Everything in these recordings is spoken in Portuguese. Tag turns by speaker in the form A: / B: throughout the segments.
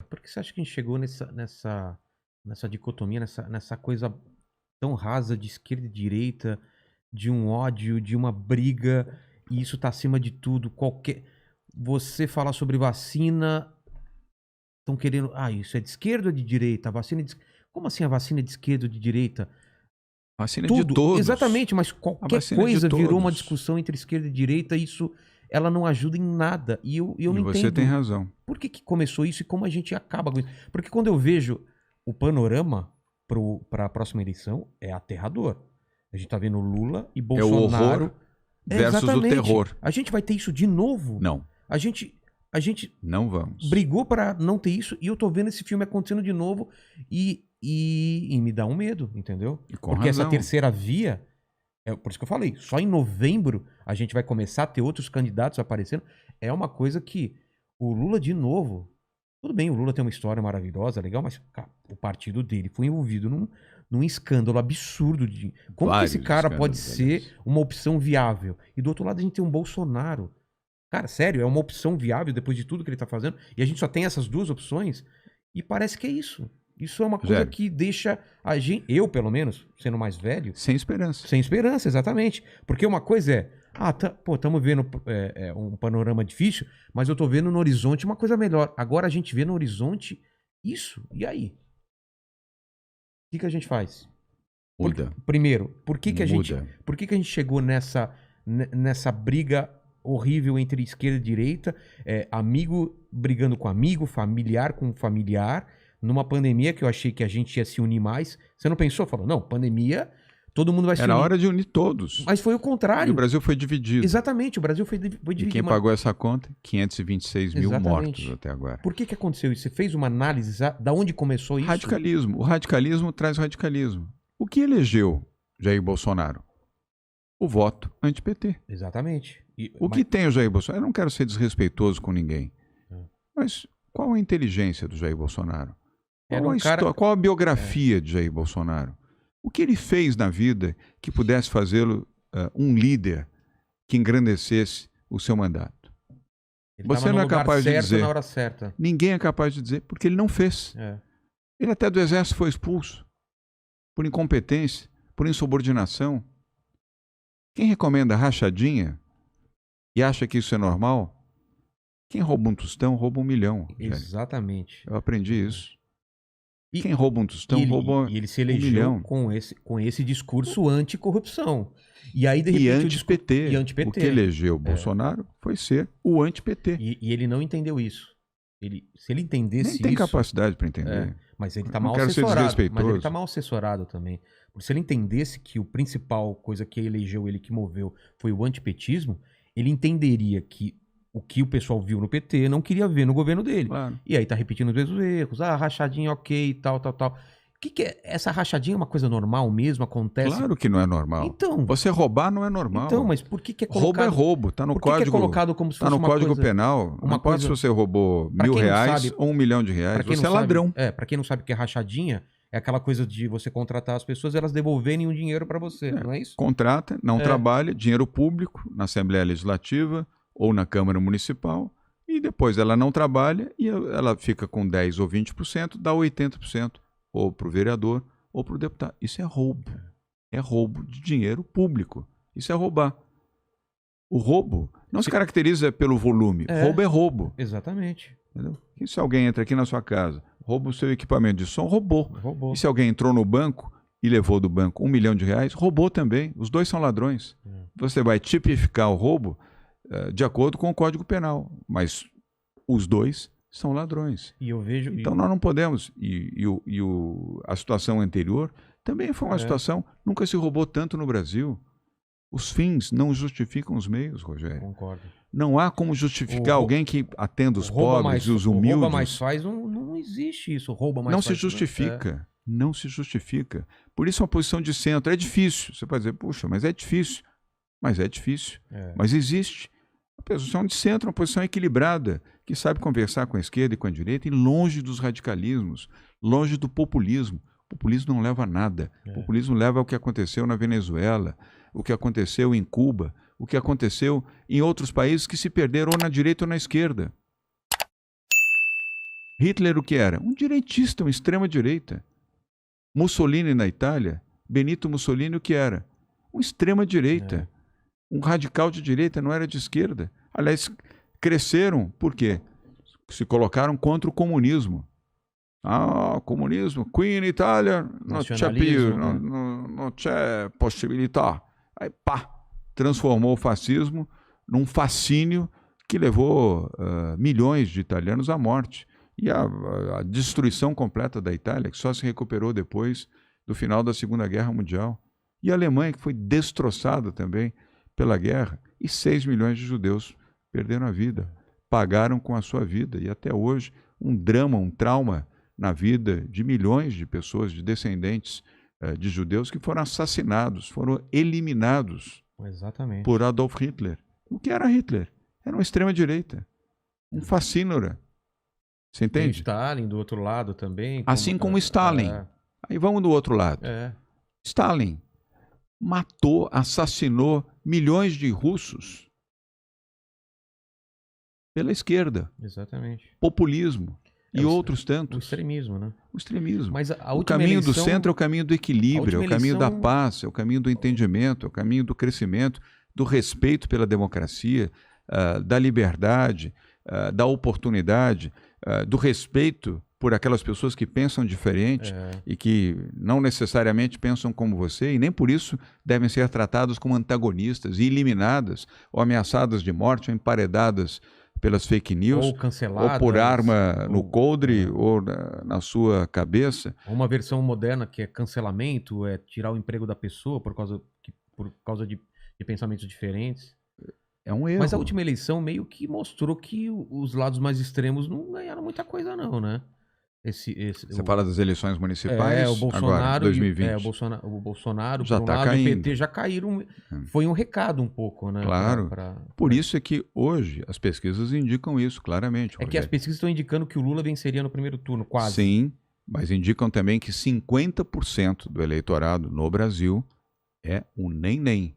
A: por que você acha que a gente chegou nessa dicotomia, nessa coisa tão rasa de esquerda e direita, de um ódio, de uma briga, e isso tá acima de tudo? Você falar sobre vacina, estão querendo... Ah, isso é de esquerda ou de direita? A vacina é de... Como assim a vacina é de esquerda ou de direita?
B: Vacina
A: Tudo,
B: de todos.
A: exatamente, mas qualquer
B: vacina
A: coisa
B: de
A: virou uma
B: todos.
A: discussão entre esquerda e direita, isso ela não ajuda em nada. E eu não entendo.
B: E você tem razão.
A: Por que começou isso e como a gente acaba com isso? Porque quando eu vejo o panorama para a próxima eleição, é aterrador. A gente tá vendo Lula e Bolsonaro.
B: É o horror versus o terror.
A: A gente vai ter isso de novo?
B: Não.
A: A gente
B: não vamos.
A: Brigou para não ter isso e eu tô vendo esse filme acontecendo de novo e me dá um medo, entendeu? Porque
B: razão.
A: essa terceira via, por isso que eu falei, só em novembro a gente vai começar a ter outros candidatos aparecendo. É uma coisa que o Lula de novo, tudo bem, o Lula tem uma história maravilhosa, legal, mas cara, o partido dele foi envolvido num escândalo absurdo de como que esse cara pode ser uma opção viável? E do outro lado a gente tem um Bolsonaro. Cara, sério, é uma opção viável depois de tudo que ele tá fazendo? E a gente só tem essas duas opções? E parece que é isso. Isso é uma coisa que deixa a gente, eu pelo menos, sendo mais velho...
B: Sem esperança.
A: Sem esperança, exatamente. Porque uma coisa é, estamos vendo um panorama difícil, mas eu tô vendo no horizonte uma coisa melhor. Agora a gente vê no horizonte isso, e aí? O que a gente faz?
B: Muda.
A: Primeiro, por que a gente chegou nessa briga horrível entre esquerda e direita, amigo brigando com amigo, familiar com familiar, numa pandemia que eu achei que a gente ia se unir mais. Você não pensou? Falou, não, pandemia, todo mundo vai se unir.
B: Era hora de unir todos.
A: Mas foi o contrário.
B: E o Brasil foi dividido.
A: Exatamente, o Brasil foi dividido.
B: E quem pagou essa conta? 526 mil mortos até agora.
A: Por que aconteceu isso? Você fez uma análise da onde começou isso?
B: Radicalismo. O radicalismo traz radicalismo. O que elegeu Jair Bolsonaro? O voto anti-PT.
A: Exatamente.
B: Que tem o Jair Bolsonaro? Eu não quero ser desrespeitoso com ninguém. Mas qual a inteligência do Jair Bolsonaro? Qual a biografia de Jair Bolsonaro? O que ele fez na vida que pudesse fazê-lo um líder que engrandecesse o seu mandato? Você não é capaz de dizer.
A: Na hora certa.
B: Ninguém é capaz de dizer, porque ele não fez. Ele até do exército foi expulso por incompetência, por insubordinação. Quem recomenda rachadinha e acha que isso é normal, quem rouba um tostão, rouba 1 milhão.
A: Exatamente.
B: Eu aprendi isso. Quem rouba um tostão, rouba 1 milhão.
A: E ele se elegeu com esse discurso anticorrupção. E aí, de repente,
B: e anti-PT. O que elegeu o Bolsonaro foi ser o anti-PT.
A: E ele não entendeu isso. Se ele entendesse isso...
B: Nem tem capacidade para entender.
A: Mas ele está mal assessorado. Mas ele está mal assessorado também. Porque se ele entendesse que o principal coisa que elegeu ele, que moveu, foi o antipetismo, ele entenderia que o que o pessoal viu no PT não queria ver no governo dele.
B: Claro.
A: E aí tá repetindo os mesmos erros. Rachadinha ok, tal. O que é? Essa rachadinha é uma coisa normal mesmo? Acontece?
B: Claro que não é normal.
A: Então,
B: você roubar não é normal.
A: Então, mas por que é colocado...
B: Roubo é roubo, tá no
A: por
B: código.
A: Que é colocado como se fosse
B: tá no Código Penal. Não pode se você roubou R$1.000 ou R$1 milhão. Você é ladrão.
A: Pra quem não sabe o que é rachadinha, é aquela coisa de você contratar as pessoas e elas devolverem um dinheiro para você, não é isso?
B: Contrata, não trabalha, dinheiro público na Assembleia Legislativa ou na Câmara Municipal, e depois ela não trabalha e ela fica com 10% ou 20%, dá 80% ou para o vereador ou para o deputado. Isso é roubo. É roubo de dinheiro público. Isso é roubar. O roubo não se caracteriza pelo volume. Roubo é roubo.
A: Exatamente.
B: Entendeu? E se alguém entra aqui na sua casa, rouba o seu equipamento de som, roubou. E se alguém entrou no banco e levou do banco R$1 milhão, roubou também. Os dois são ladrões. Você vai tipificar o roubo de acordo com o Código Penal. Mas os dois são ladrões.
A: E eu vejo...
B: Então nós não podemos... a situação anterior também foi uma situação... Nunca se roubou tanto no Brasil. Os fins não justificam os meios, Rogério.
A: Concordo.
B: Não há como justificar alguém que atenda os pobres e os humildes.
A: Rouba mais faz, não existe isso. Rouba mais
B: não
A: faz.
B: Se justifica. Não se justifica. Por isso uma posição de centro é difícil. Você pode dizer, puxa, mas é difícil. Mas é difícil. Mas existe. Uma posição de centro, uma posição equilibrada, que sabe conversar com a esquerda e com a direita e longe dos radicalismos, longe do populismo. O populismo não leva a nada. O populismo leva ao que aconteceu na Venezuela, o que aconteceu em Cuba, o que aconteceu em outros países que se perderam ou na direita ou na esquerda. Hitler o que era? Um direitista, uma extrema-direita. Mussolini na Itália, Benito Mussolini o que era? Um extrema-direita. Um radical de direita, não era de esquerda. Aliás, cresceram, por quê? Se colocaram contra o comunismo. Comunismo, qui in Italia non c'è più, não c'è possibilità. Aí, pá, transformou o fascismo num fascínio que levou milhões de italianos à morte. E a destruição completa da Itália, que só se recuperou depois do final da Segunda Guerra Mundial. E a Alemanha, que foi destroçada também pela guerra. E 6 milhões de judeus perderam a vida, pagaram com a sua vida. E até hoje, um drama, um trauma na vida de milhões de pessoas, de descendentes de judeus que foram assassinados, foram eliminados por Adolf Hitler. O que era Hitler? Era uma extrema-direita, um fascínora. Você entende?
A: Tem Stalin do outro lado também.
B: Assim como Stalin. Aí vamos do outro lado. Stalin matou, assassinou milhões de russos pela esquerda.
A: Exatamente.
B: Populismo. E outros tantos.
A: O extremismo, né?
B: O extremismo.
A: Mas
B: o caminho do centro é o caminho do equilíbrio, é o caminho da paz, é o caminho do entendimento, é o caminho do crescimento, do respeito pela democracia, da liberdade, da oportunidade, do respeito por aquelas pessoas que pensam diferente e que não necessariamente pensam como você e nem por isso devem ser tratadas como antagonistas e eliminadas ou ameaçadas de morte ou emparedadas pelas fake news,
A: ou canceladas,
B: ou por arma no coldre ou na sua cabeça.
A: Uma versão moderna que é cancelamento, é tirar o emprego da pessoa por causa de pensamentos diferentes.
B: É um erro.
A: Mas a última eleição meio que mostrou que os lados mais extremos não ganharam muita coisa não, né?
B: Você fala das eleições municipais
A: o Bolsonaro,
B: agora, 2020.
A: O Bolsonaro,
B: já
A: por um lado, e o PT já caíram. Foi um recado um pouco, né?
B: Claro. Por isso é que hoje as pesquisas indicam isso claramente.
A: É que as pesquisas estão indicando que o Lula venceria no primeiro turno, quase.
B: Sim, mas indicam também que 50% do eleitorado no Brasil é um nem.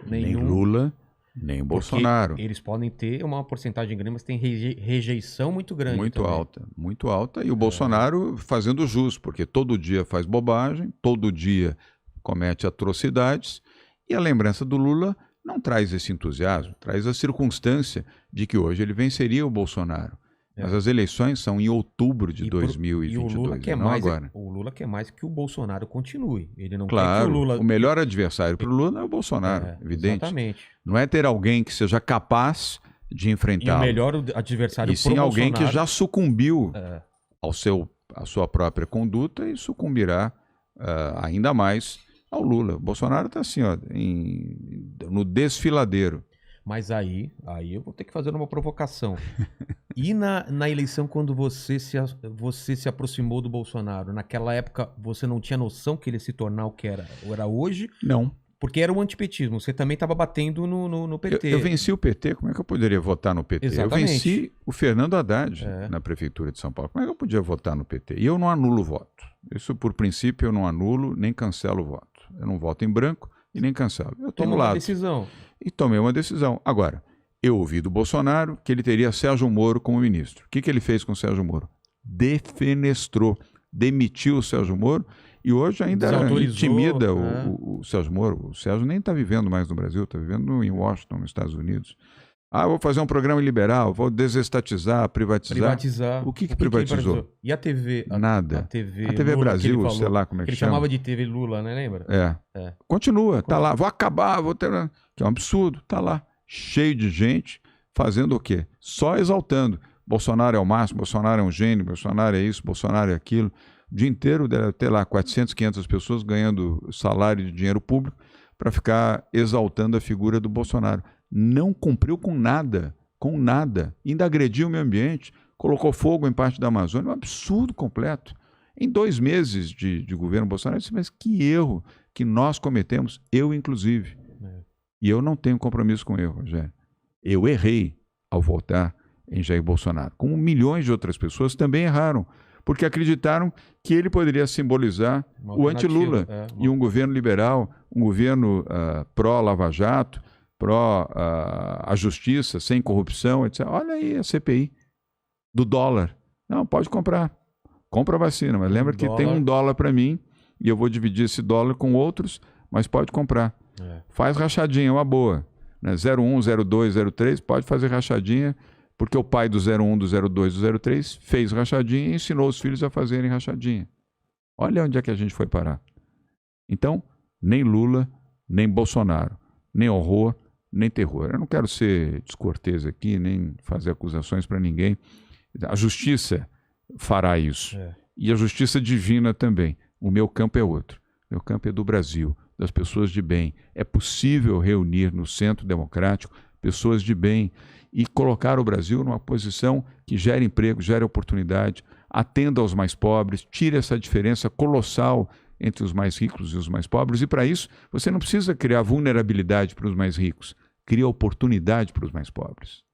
B: Nem Lula, nem Bolsonaro.
A: Eles podem ter uma porcentagem grande, mas tem rejeição muito grande.
B: Muito alta. E o Bolsonaro fazendo jus, porque todo dia faz bobagem, todo dia comete atrocidades. E a lembrança do Lula não traz esse entusiasmo, traz a circunstância de que hoje ele venceria o Bolsonaro. Mas as eleições são em outubro de 2022,
A: e o Lula quer
B: não
A: mais,
B: agora.
A: O Lula quer mais que o Bolsonaro continue. Ele não
B: claro,
A: quer que o Lula...
B: o melhor adversário para o Lula é o Bolsonaro, evidente.
A: Exatamente.
B: Não é ter alguém que seja capaz de enfrentá-lo.
A: E o melhor adversário
B: e sim alguém que já sucumbiu à sua própria conduta e sucumbirá ainda mais ao Lula. O Bolsonaro está assim, ó, no desfiladeiro.
A: Mas aí eu vou ter que fazer uma provocação. E na eleição, quando você se aproximou do Bolsonaro, naquela época você não tinha noção que ele ia se tornar o que era hoje?
B: Não.
A: Porque era o antipetismo. Você também estava batendo no PT.
B: Eu venci o PT, como é que eu poderia votar no PT?
A: Exatamente.
B: Eu venci o Fernando Haddad na Prefeitura de São Paulo. Como é que eu podia votar no PT? E eu não anulo o voto. Isso, por princípio, eu não anulo nem cancelo o voto. Eu não voto em branco e nem cancelo. Eu estou no lado.
A: Decisão.
B: E tomei uma decisão. Agora, eu ouvi do Bolsonaro que ele teria Sérgio Moro como ministro. O que ele fez com o Sérgio Moro? Defenestrou, demitiu o Sérgio Moro e hoje ainda intimida o Sérgio Moro. O Sérgio nem está vivendo mais no Brasil, está vivendo em Washington, nos Estados Unidos. Eu vou fazer um programa liberal, vou desestatizar, privatizar. O que privatizou?
A: E a TV?
B: Nada.
A: A TV
B: Lula,
A: Brasil,
B: sei lá como é que
A: ele
B: chama.
A: Chamava de TV Lula, né? Lembra?
B: Continua, tá lá. Vou acabar, vou ter... Que é um absurdo, tá lá. Cheio de gente fazendo o quê? Só exaltando. Bolsonaro é o máximo, Bolsonaro é um gênio, Bolsonaro é isso, Bolsonaro é aquilo. O dia inteiro deve ter lá 400, 500 pessoas ganhando salário de dinheiro público para ficar exaltando a figura do Bolsonaro. Não cumpriu com nada, ainda agrediu o meio ambiente, colocou fogo em parte da Amazônia, um absurdo completo. Em 2 meses de governo Bolsonaro, eu disse, mas que erro que nós cometemos, eu inclusive. E eu não tenho compromisso com erro, Rogério. Eu errei ao votar em Jair Bolsonaro, como milhões de outras pessoas também erraram, porque acreditaram que ele poderia simbolizar o anti-Lula e um governo liberal, um governo pró-Lava Jato, pró a justiça, sem corrupção, etc. Olha aí a CPI do dólar. Não, pode comprar. Compra a vacina, mas lembra que tem $1 para mim e eu vou dividir esse dólar com outros, mas pode comprar. Faz rachadinha, uma boa. Né? 01, 02, 03, pode fazer rachadinha, porque o pai do 01, do 02, do 03 fez rachadinha e ensinou os filhos a fazerem rachadinha. Olha onde é que a gente foi parar. Então, nem Lula, nem Bolsonaro, nem horror, nem terror. Eu não quero ser descortês aqui, nem fazer acusações para ninguém. A justiça fará isso. E a justiça divina também. O meu campo é outro. O meu campo é do Brasil, das pessoas de bem. É possível reunir no Centro Democrático pessoas de bem e colocar o Brasil numa posição que gere emprego, gere oportunidade, atenda aos mais pobres, tire essa diferença colossal entre os mais ricos e os mais pobres. E para isso, você não precisa criar vulnerabilidade para os mais ricos, cria oportunidade para os mais pobres.